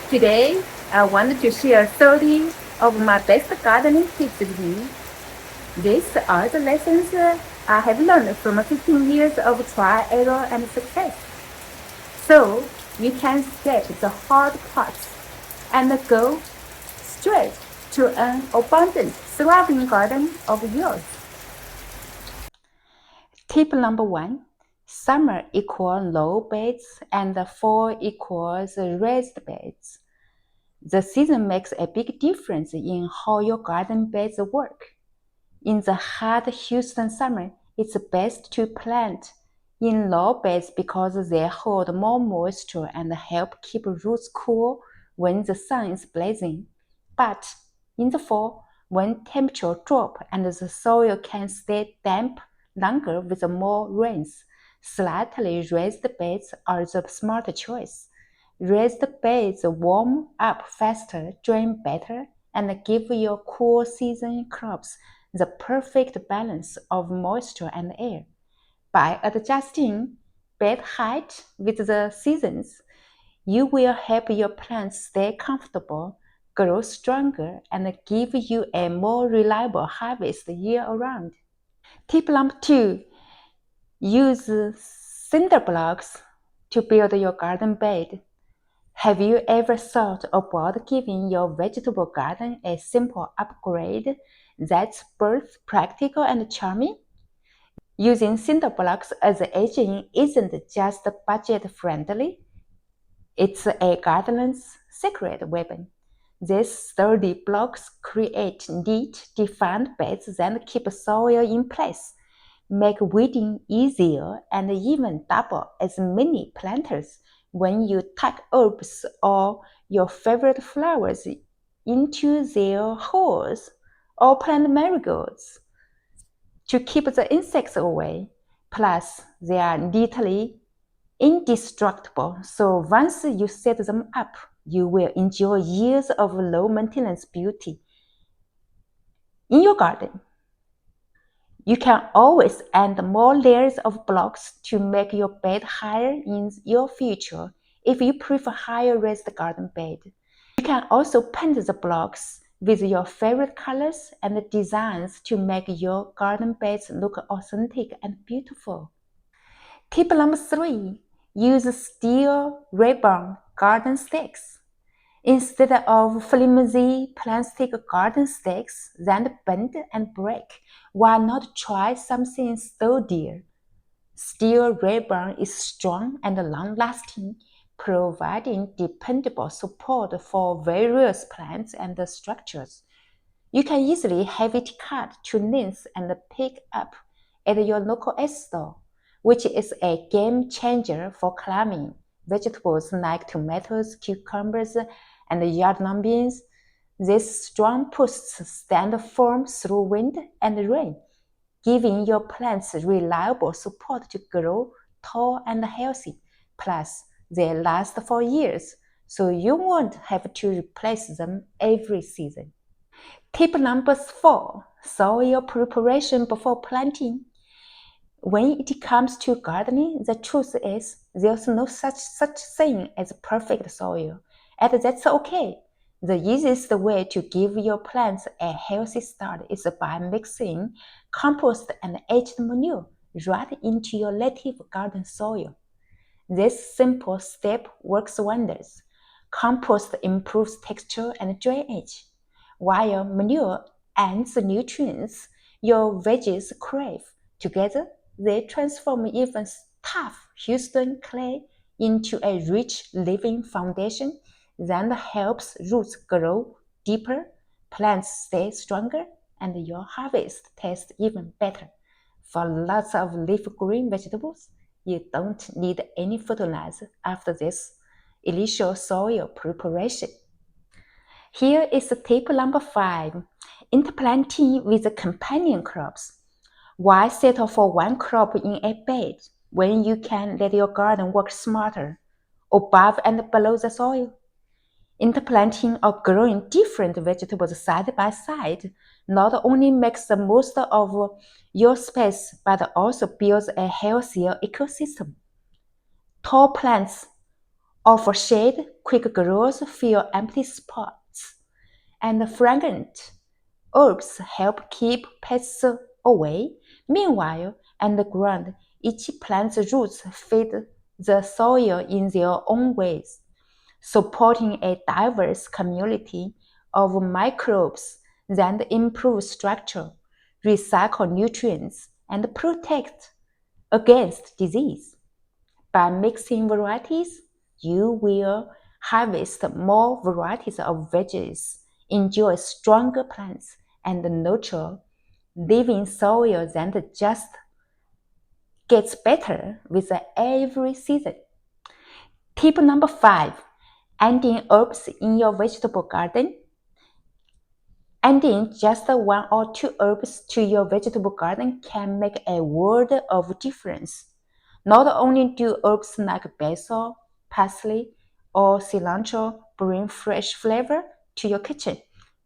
Today, I wanted to share 30 of my best gardening tips with you. These are the lessons I have learned from 15 years of trial, error, and success. So you can skip the hard parts and go straight to an abundant, thriving garden of yours. Tip number one, summer equals low beds and fall equals raised beds. The season makes a big difference in how your garden beds work. In the hot Houston summer, it's best to plant in low beds because they hold more moisture and help keep roots cool when the sun is blazing. But in the fall, when temperature drop and the soil can stay damp longer with more rains, slightly raised beds are the smarter choice. Raised beds warm up faster, drain better, and give your cool season crops the perfect balance of moisture and air. By adjusting bed height with the seasons, you will help your plants stay comfortable, grow stronger, and give you a more reliable harvest year around. Tip number two, use cinder blocks to build your garden bed. Have you ever thought about giving your vegetable garden a simple upgrade that's both practical and charming? Using cinder blocks as edging isn't just budget friendly, it's a gardener's secret weapon. These sturdy blocks create neat, defined beds that keep soil in place, make weeding easier, and even double as many planters when you tuck herbs or your favorite flowers into their holes or plant marigolds to keep the insects away. Plus, they are neatly indestructible, so once you set them up, you will enjoy years of low maintenance beauty in your garden. You can always add more layers of blocks to make your bed higher in your future if you prefer higher raised garden bed. You can also paint the blocks with your favorite colors and designs to make your garden beds look authentic and beautiful. Tip number three, use steel rebar garden stakes. Instead of flimsy plastic garden stakes that bend and break, why not try something sturdier? Steel rebar is strong and long-lasting, providing dependable support for various plants and structures. You can easily have it cut to length and pick up at your local store, which is a game changer for climbing vegetables like tomatoes, cucumbers, and yard beans. These strong posts stand firm through wind and rain, giving your plants reliable support to grow tall and healthy. Plus, they last for years, so you won't have to replace them every season. Tip number four, soil preparation before planting. When it comes to gardening, the truth is there's no such thing as perfect soil, and that's okay. The easiest way to give your plants a healthy start is by mixing compost and aged manure right into your native garden soil. This simple step works wonders. Compost improves texture and drainage, while manure adds the nutrients your veggies crave. Together, they transform even tough Houston clay into a rich living foundation that helps roots grow deeper, plants stay stronger, and your harvest tastes even better. For lots of leaf green vegetables, you don't need any fertilizer after this initial soil preparation. Here is tip number five, interplanting with companion crops. Why settle for one crop in a bed when you can let your garden work smarter, above and below the soil? Interplanting or growing different vegetables side by side not only makes the most of your space but also builds a healthier ecosystem. Tall plants or for shade, quick growth fill empty spots, and fragrant herbs help keep pests away. Meanwhile, underground, each plant's roots feed the soil in their own ways, supporting a diverse community of microbes that improve structure, recycle nutrients, and protect against disease. By mixing varieties, you will harvest more varieties of veggies, enjoy stronger plants, and nurture living soil that just gets better with every season. Tip number 5, adding herbs in your vegetable garden. Adding just one or two herbs to your vegetable garden can make a world of difference. Not only do herbs like basil, parsley, or cilantro bring fresh flavor to your kitchen,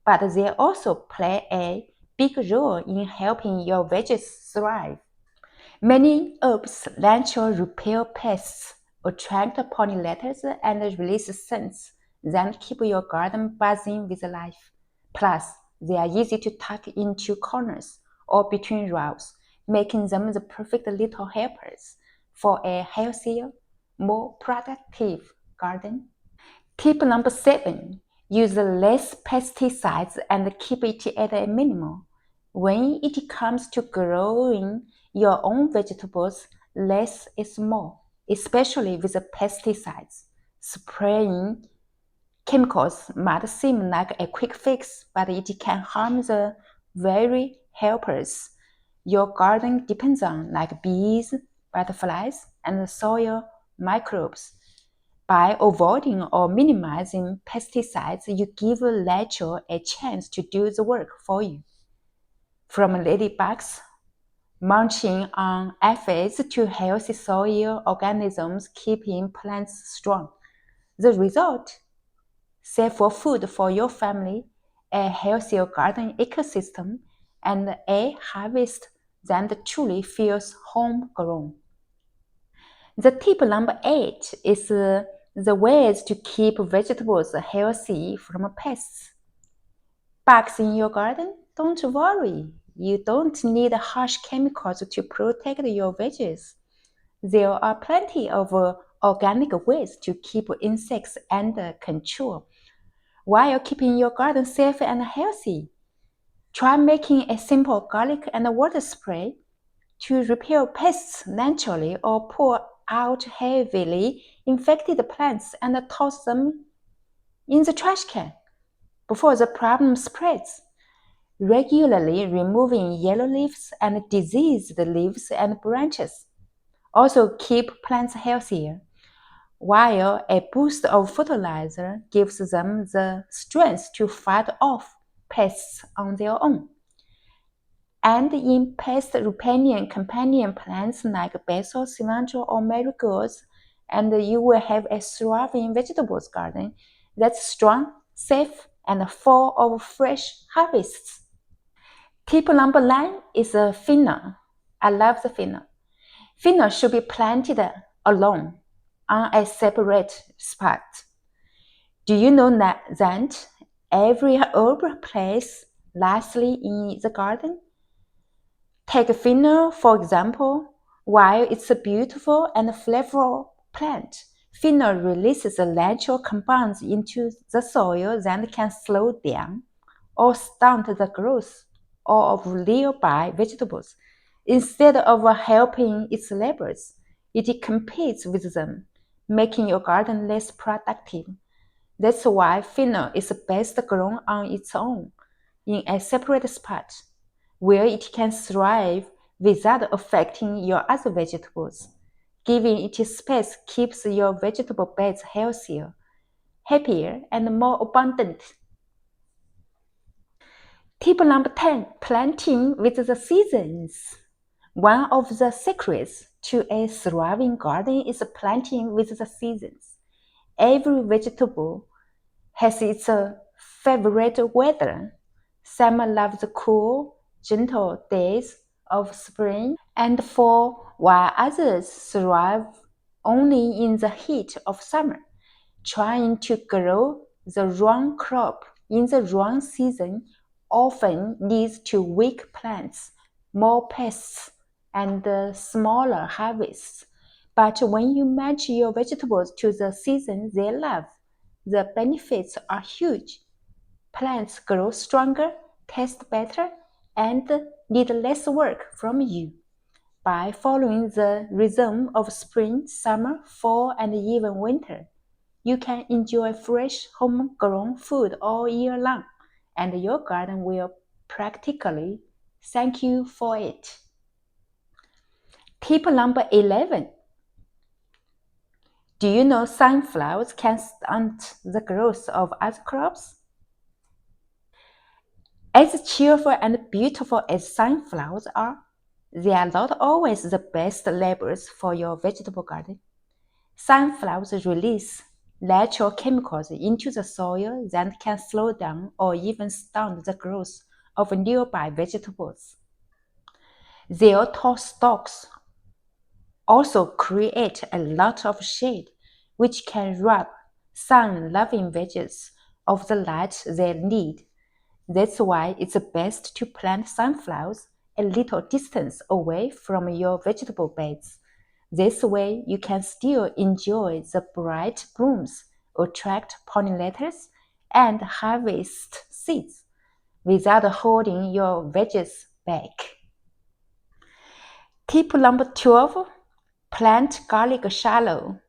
but they also play a big role in helping your veggies thrive. Many herbs naturally repel pests, attract pollinators, and release scents that keep your garden buzzing with life. Plus, they are easy to tuck into corners or between rows, making them the perfect little helpers for a healthier, more productive garden. Tip number 7, use less pesticides and keep it at a minimum. When it comes to growing your own vegetables, less is more, especially with pesticides. Spraying chemicals might seem like a quick fix, but it can harm the very helpers your garden depends on, like bees, butterflies, and soil microbes. By avoiding or minimizing pesticides, you give nature a chance to do the work for you. From ladybugs munching on aphids to healthy soil organisms keeping plants strong. The result? Safer food for your family, a healthier garden ecosystem, and a harvest that truly feels homegrown. The tip number 8 is the ways to keep vegetables healthy from pests. Bugs in your garden? Don't worry. You don't need harsh chemicals to protect your veggies. There are plenty of organic ways to keep insects under control while keeping your garden safe and healthy. Try making a simple garlic and water spray to repel pests naturally, or pull out heavily infected plants and toss them in the trash can before the problem spreads. Regularly removing yellow leaves and diseased leaves and branches also keep plants healthier, while a boost of fertilizer gives them the strength to fight off pests on their own. And in pest-repelling companion plants like basil, cilantro, or marigolds, and you will have a thriving vegetables garden that's strong, safe, and full of fresh harvests. Tip number 9 is a thinner. I love the thinner. Thinner should be planted alone on a separate spot. Do you know that every herb plays nicely in the garden? Take fennel, for example. While it's a beautiful and flavorful plant, fennel releases the natural compounds into the soil that can slow down or stunt the growth of nearby vegetables. Instead of helping its neighbors, it competes with them, making your garden less productive. That's why fennel is best grown on its own, in a separate spot, where it can thrive without affecting your other vegetables. Giving it space keeps your vegetable beds healthier, happier, and more abundant. Tip number 10, planting with the seasons. One of the secrets to a thriving garden is planting with the seasons. Every vegetable has its favorite weather. Some love the cool, gentle days of spring and fall, while others thrive only in the heat of summer. Trying to grow the wrong crop in the wrong season often leads to weak plants, more pests, and smaller harvests. But when you match your vegetables to the season they love, the benefits are huge. Plants grow stronger, taste better, and need less work from you. By following the rhythm of spring, summer, fall, and even winter, you can enjoy fresh, homegrown food all year long, and your garden will practically thank you for it. Tip number 11. Do you know sunflowers can stunt the growth of other crops? As cheerful and beautiful as sunflowers are, they are not always the best laborers for your vegetable garden. Sunflowers release natural chemicals into the soil that can slow down or even stunt the growth of nearby vegetables. Their tall stalks also create a lot of shade, which can rob sun-loving veggies of the light they need. That's why it's best to plant sunflowers a little distance away from your vegetable beds. This way you can still enjoy the bright blooms, attract pollinators, and harvest seeds without holding your veggies back. Tip number 12. Plant garlic shallow.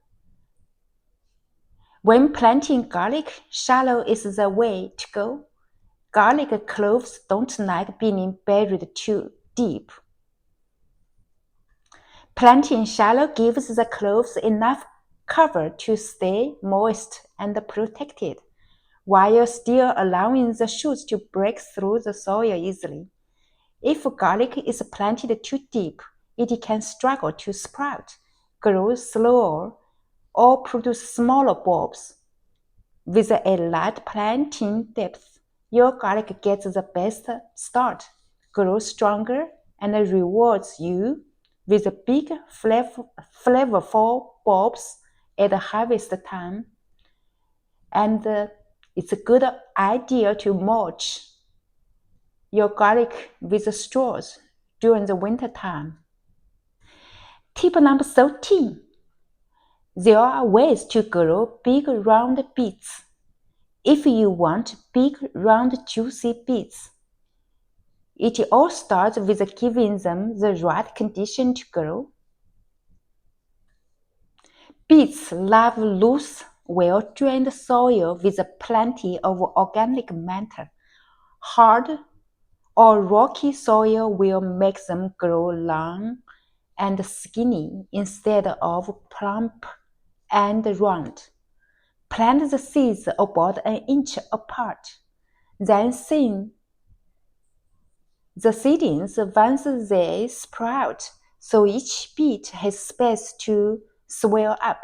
When planting garlic, shallow is the way to go. Garlic cloves don't like being buried too deep. Planting shallow gives the cloves enough cover to stay moist and protected, while still allowing the shoots to break through the soil easily. If garlic is planted too deep, it can struggle to sprout, grow slower, or produce smaller bulbs. With a light planting depth, your garlic gets the best start, grows stronger, and rewards you with big, flavorful bulbs at harvest time. And it's a good idea to mulch your garlic with straws during the winter time. Tip number 13. There are ways to grow big round beets. If you want big round juicy beets, it all starts with giving them the right condition to grow. Beets love loose, well-drained soil with plenty of organic matter. Hard or rocky soil will make them grow long and skinny instead of plump and round. Plant the seeds about an inch apart, then thin the seedlings once they sprout, so each beet has space to swell up,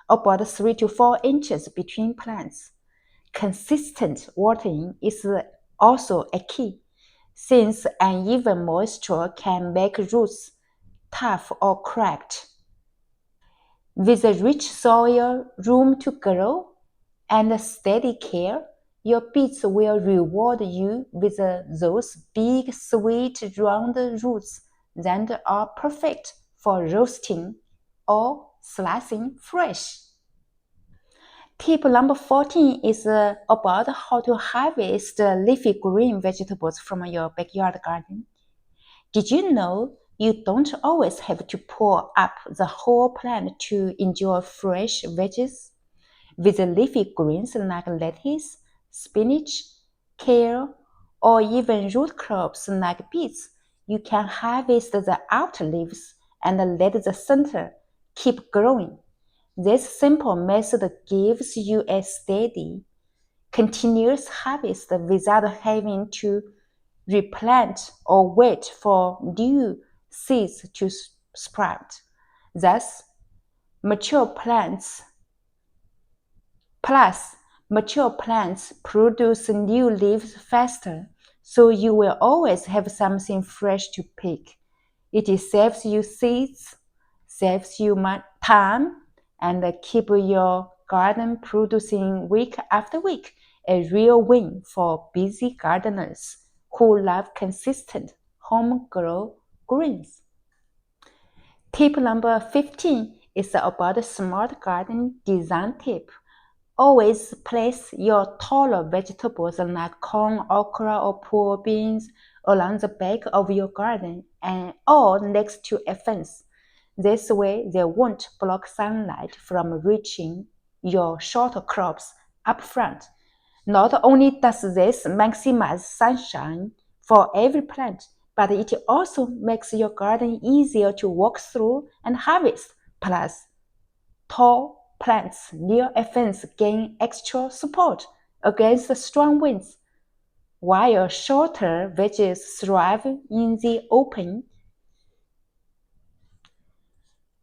about 3 to 4 inches between plants. Consistent watering is also a key, since uneven moisture can make roots tough or cracked. With a rich soil, room to grow, and steady care, your beets will reward you with those big, sweet, round roots that are perfect for roasting or slicing fresh. Tip number 14 is about how to harvest leafy green vegetables from your backyard garden. Did you know you don't always have to pull up the whole plant to enjoy fresh veggies? With leafy greens like lettuce, spinach, kale, or even root crops like beets, you can harvest the outer leaves and let the center keep growing. This simple method gives you a steady, continuous harvest without having to replant or wait for new seeds to sprout. Thus, mature plants Plus, mature plants produce new leaves faster, so you will always have something fresh to pick. It saves you seeds, saves you time, and keep your garden producing week after week, a real win for busy gardeners who love consistent home-grown greens. Tip number 15 is about a smart garden design tip. Always place your taller vegetables like corn, okra, or pull beans along the back of your garden and or next to a fence. This way, they won't block sunlight from reaching your shorter crops up front. Not only does this maximize sunshine for every plant, but it also makes your garden easier to walk through and harvest. Plus, tall plants near a fence gain extra support against the strong winds, while shorter veggies thrive in the open.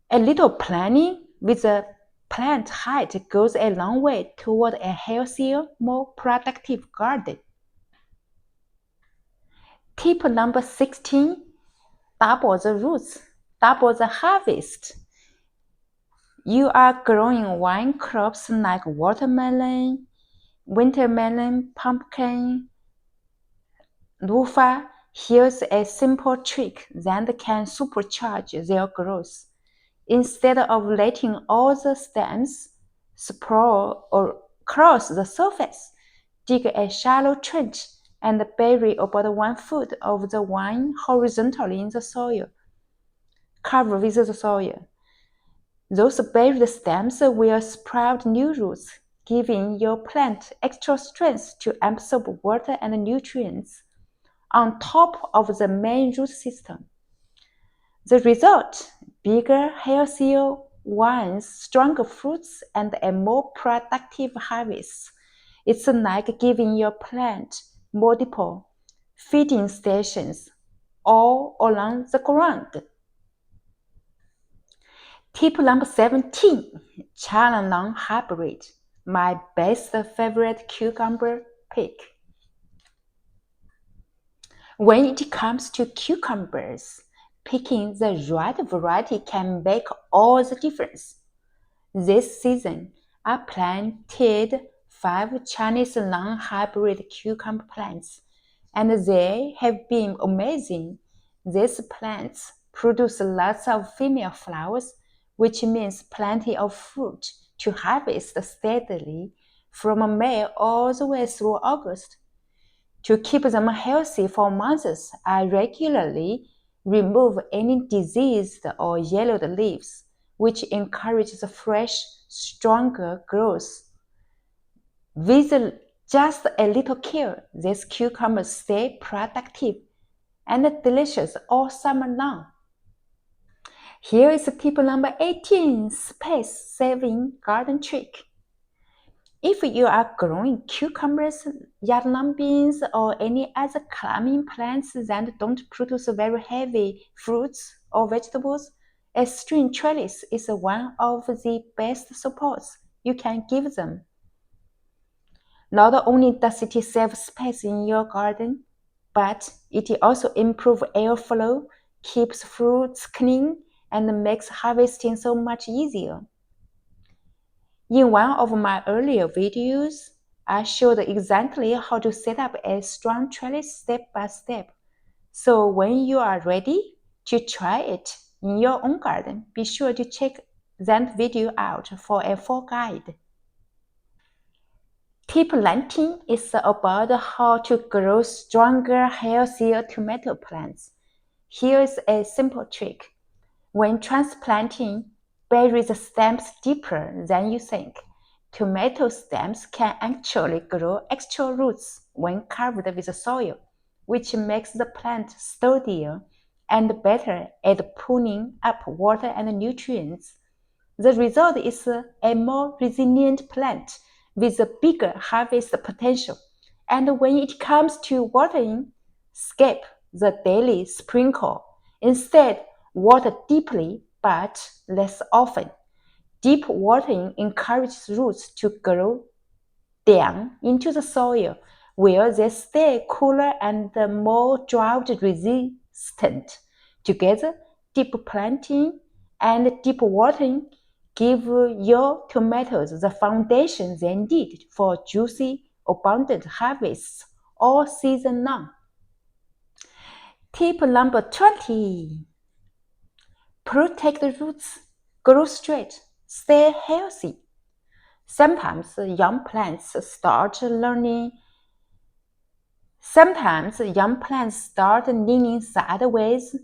A little planning with the plant height goes a long way toward a healthier, more productive garden. Tip number 16, double the roots, double the harvest. You are growing wine crops like watermelon, wintermelon, pumpkin, loofah. Here's a simple trick that can supercharge their growth. Instead of letting all the stems sprawl across the surface, dig a shallow trench and bury about 1 foot of the vine horizontally in the soil. Cover with the soil. Those buried stems will sprout new roots, giving your plant extra strength to absorb water and nutrients on top of the main root system. The result: bigger, healthier vines, stronger fruits, and a more productive harvest. It's like giving your plant multiple feeding stations all along the ground. Tip number 17, China hybrid, my best favorite cucumber pick. When it comes to cucumbers, picking the right variety can make all the difference. This season, I planted 5 Chinese non-hybrid cucumber plants, and they have been amazing. These plants produce lots of female flowers, which means plenty of fruit to harvest steadily from May all the way through August. To keep them healthy for months, I regularly remove any diseased or yellowed leaves, which encourages fresh, stronger growth. With just a little care, these cucumbers stay productive and delicious all summer long. Here is tip number 18, space-saving garden trick. If you are growing cucumbers, yam beans, or any other climbing plants that don't produce very heavy fruits or vegetables, a string trellis is one of the best supports you can give them. Not only does it save space in your garden, but it also improves airflow, keeps fruits clean, and makes harvesting so much easier. In one of my earlier videos, I showed exactly how to set up a strong trellis step by step. So when you are ready to try it in your own garden, be sure to check that video out for a full guide. Tip 19 is about how to grow stronger, healthier tomato plants. Here's a simple trick. When transplanting, bury the stems deeper than you think. Tomato stems can actually grow extra roots when covered with soil, which makes the plant sturdier and better at pulling up water and nutrients. The result is a more resilient plant with a bigger harvest potential. And when it comes to watering, skip the daily sprinkle. Instead, water deeply but less often. Deep watering encourages roots to grow down into the soil, where they stay cooler and more drought resistant. Together, deep planting and deep watering give your tomatoes the foundation they need for juicy, abundant harvests all season long. Tip number 20. Protect the roots. Grow straight. Stay healthy. Sometimes young plants start leaning sideways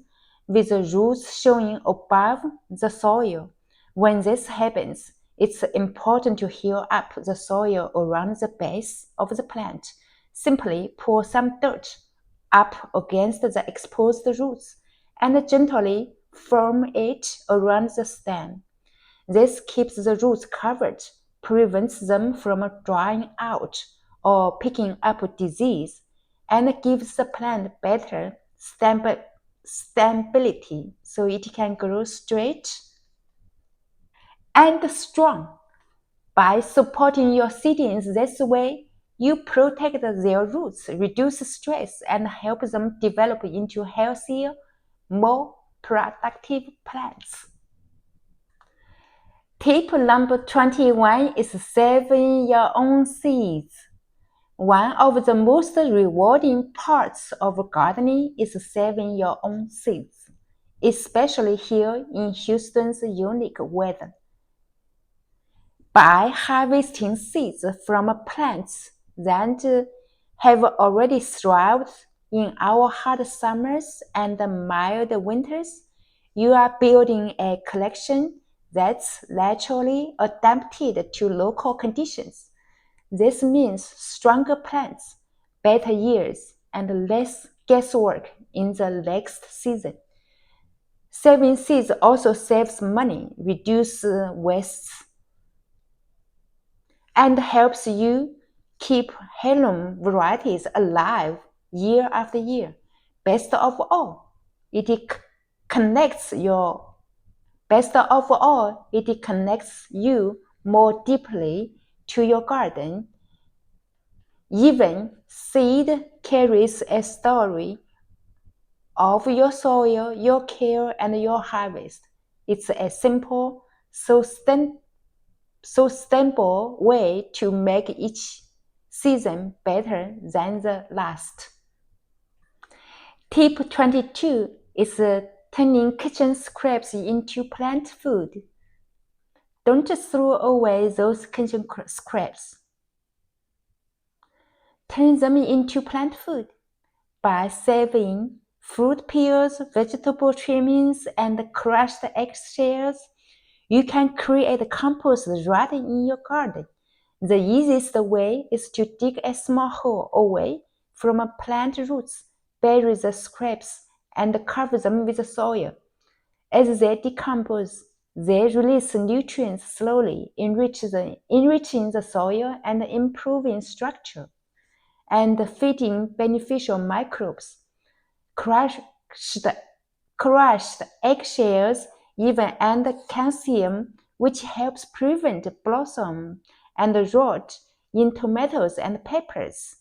with the roots showing above the soil. When this happens, it's important to heal up the soil around the base of the plant. Simply pour some dirt up against the exposed roots and gently firm it around the stem. This keeps the roots covered, prevents them from drying out or picking up disease, and gives the plant better stability so it can grow straight and strong. By supporting your seedlings this way, you protect their roots, reduce stress, and help them develop into healthier, more productive plants. Tip number 21 is saving your own seeds. One of the most rewarding parts of gardening is saving your own seeds, especially here in Houston's unique weather. By harvesting seeds from plants that have already thrived in our hot summers and mild winters, you are building a collection that's naturally adapted to local conditions. This means stronger plants, better yields, and less guesswork in the next season. Saving seeds also saves money, reduces waste, and helps you keep heirloom varieties alive year after year. Best of all, it connects you more deeply to your garden. Even seed carries a story of your soil, your care, and your harvest. It's a simple, sustainable way to make each season better than the last. Tip 22 is turning kitchen scraps into plant food. Don't throw away those kitchen scraps. Turn them into plant food by saving fruit peels, vegetable trimmings, and crushed eggshells. You can create compost right in your garden. The easiest way is to dig a small hole away from plant roots, bury the scraps, and cover them with soil. As they decompose, they release nutrients slowly, enriching the soil and improving structure, and feeding beneficial microbes. Crushed eggshells even add calcium, which helps prevent blossom and rot in tomatoes and peppers.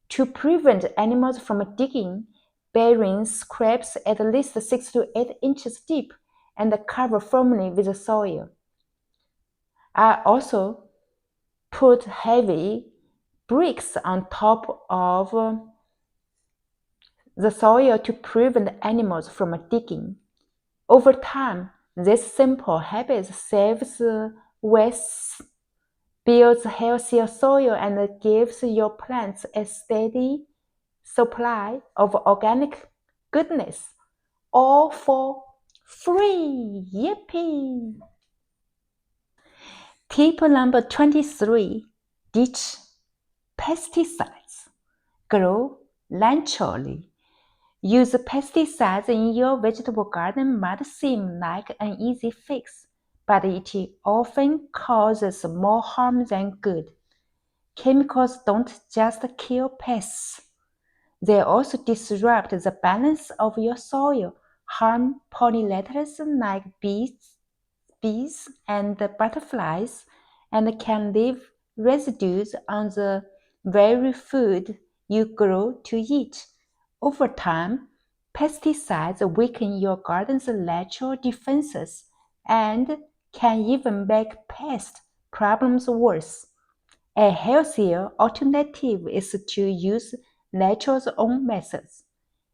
To prevent animals from digging, burying scraps at least 6 to 8 inches deep and cover firmly with soil. I also put heavy bricks on top of the soil to prevent animals from digging. Over time, this simple habit saves waste, builds healthier soil, and gives your plants a steady supply of organic goodness, all for free. Yippee! Tip number 23. Ditch pesticides. Grow naturally. Use pesticides in your vegetable garden might seem like an easy fix, but it often causes more harm than good. Chemicals don't just kill pests. They also disrupt the balance of your soil, harm pollinators like bees and butterflies, and can leave residues on the very food you grow to eat. Over time, pesticides weaken your garden's natural defenses and can even make pest problems worse. A healthier alternative is to use nature's own methods,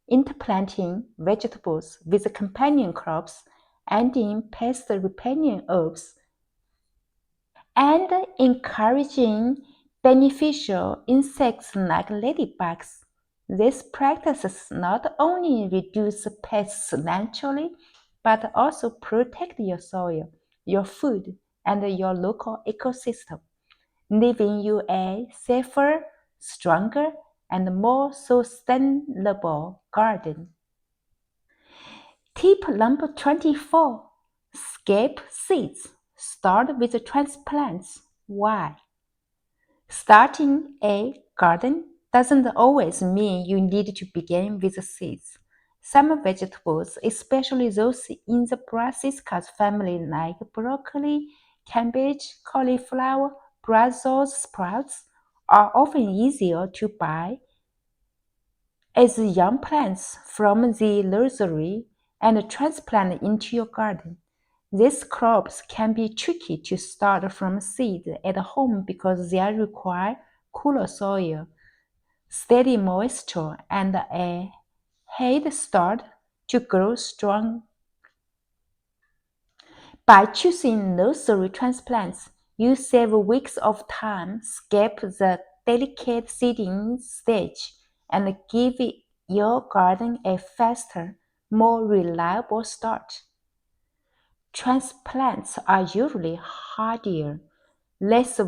interplanting vegetables with companion crops, adding pest-repelling herbs, and encouraging beneficial insects like ladybugs. These practices not only reduce pests naturally, but also protect your soil, your food, and your local ecosystem, leaving you a safer, stronger, and more sustainable garden. Tip number 24. Skip seeds. Start with transplants. Why? Starting a garden doesn't always mean you need to begin with seeds. Some vegetables, especially those in the brassicas family like broccoli, cabbage, cauliflower, Brussels sprouts, are often easier to buy as young plants from the nursery and transplant into your garden. These crops can be tricky to start from seed at home because they require cooler soil, steady moisture, and a head start to grow strong. By choosing nursery transplants, you save weeks of time, skip the delicate seeding stage, and give your garden a faster, more reliable start. Transplants are usually hardier, less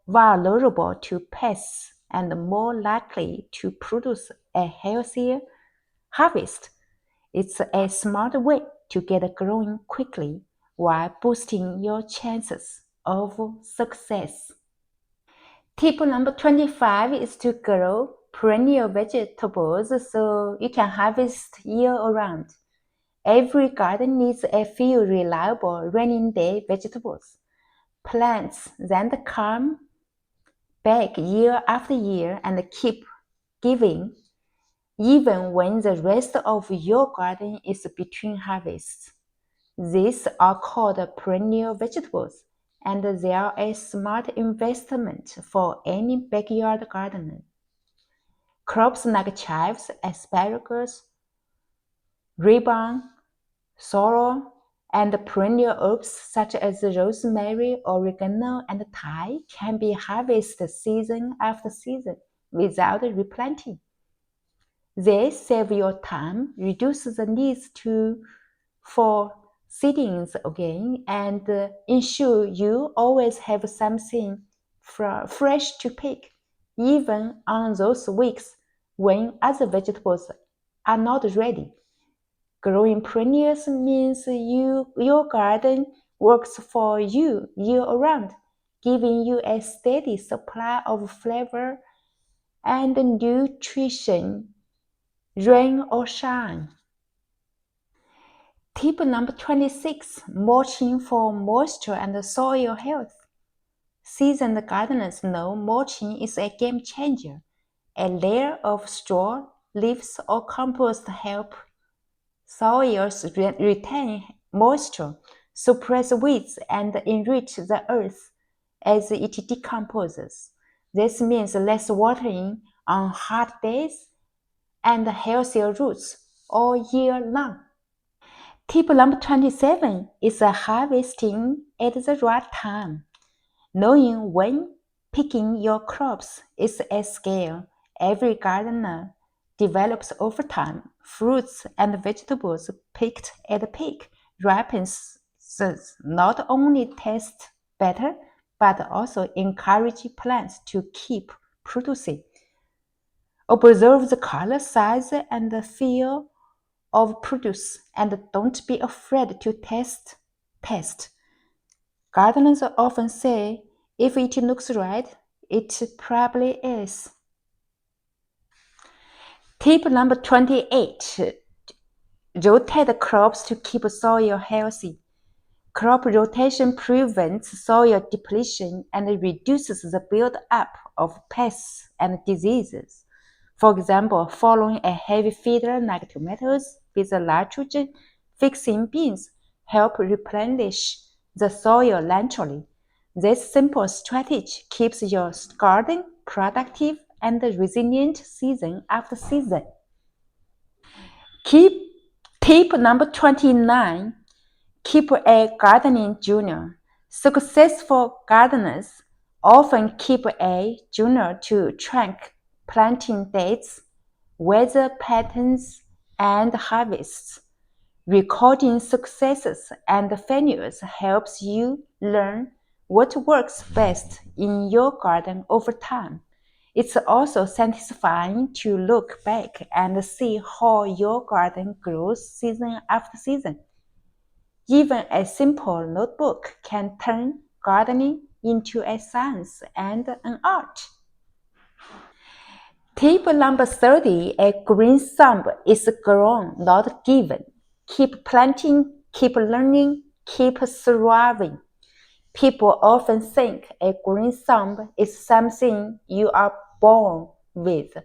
vulnerable to pests, and more likely to produce a healthier harvest. It's a smart way to get growing quickly while boosting your chances of success. Tip number 25 is to grow perennial vegetables so you can harvest year around. Every garden needs a few reliable rainy day vegetables, plants that come back year after year and keep giving, even when the rest of your garden is between harvests. These are called perennial vegetables, and they are a smart investment for any backyard gardener. Crops like chives, asparagus, rebar, sorrel, and perennial herbs such as rosemary, oregano, and thyme can be harvested season after season without replanting. They save your time, reduce the need for seedings again, and ensure you always have something fresh to pick, even on those weeks when other vegetables are not ready. Growing perennials means your garden works for you year round, giving you a steady supply of flavor and nutrition, rain or shine. Tip number 26. Mulching for moisture and soil health. Seasoned gardeners know mulching is a game changer. A layer of straw, leaves, or compost help soils retain moisture, suppress weeds, and enrich the earth as it decomposes. This means less watering on hot days and healthier roots all year long. Tip number 27 is harvesting at the right time. Knowing when picking your crops is a skill every gardener develops over time. Fruits and vegetables picked at the peak ripens not only taste better, but also encourage plants to keep producing. Observe the color, size, and the feel of produce, and don't be afraid to test. Gardeners often say, if it looks right, it probably is. Tip number 28. Rotate crops to keep soil healthy. Crop rotation prevents soil depletion and reduces the build-up of pests and diseases. For example, following a heavy feeder like tomatoes with nitrogen fixing bins help replenish the soil naturally. This simple strategy keeps your garden productive and resilient season after season. Tip number 29. Keep a gardening journal. Successful gardeners often keep a journal to track planting dates, weather patterns, and harvests. Recording successes and failures helps you learn what works best in your garden over time. It's also satisfying to look back and see how your garden grows season after season. Even a simple notebook can turn gardening into a science and an art. Tip number 30, a green thumb is grown, not given. Keep planting, keep learning, keep thriving. People often think a green thumb is something you are born with,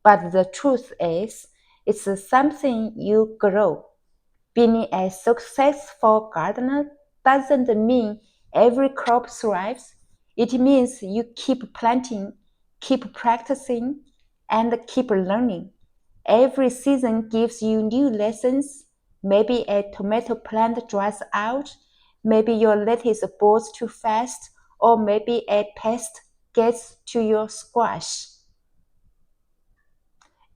but the truth is, it's something you grow. Being a successful gardener doesn't mean every crop thrives. It means you keep planting, keep practicing, and keep learning. Every season gives you new lessons. Maybe a tomato plant dries out, maybe your lettuce grows too fast, or maybe a pest gets to your squash.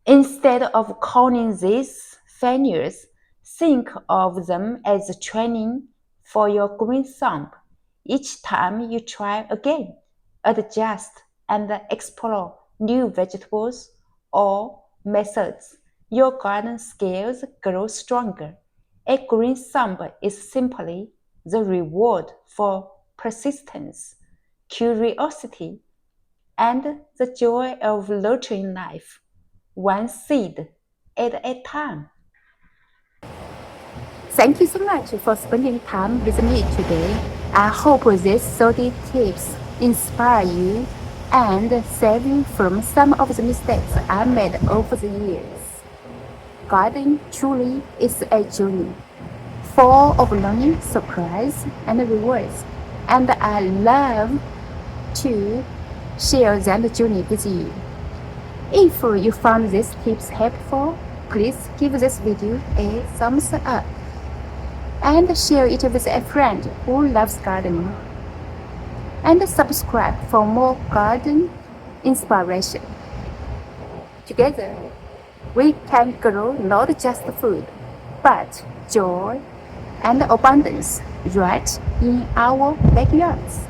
Instead of calling these failures, think of them as training for your green thumb. Each time you try again, adjust, and explore new vegetables or methods, your garden skills grow stronger. A green thumb is simply the reward for persistence, curiosity, and the joy of nurturing life, one seed at a time. Thank you so much for spending time with me today. I hope these 30 tips inspire you and save you from some of the mistakes I made over the years. Gardening truly is a journey, full of learning, surprise, and rewards, and I love to share that journey with you. If you found these tips helpful, please give this video a thumbs up and share it with a friend who loves gardening. And subscribe for more garden inspiration. Together, we can grow not just food, but joy and abundance right in our backyards.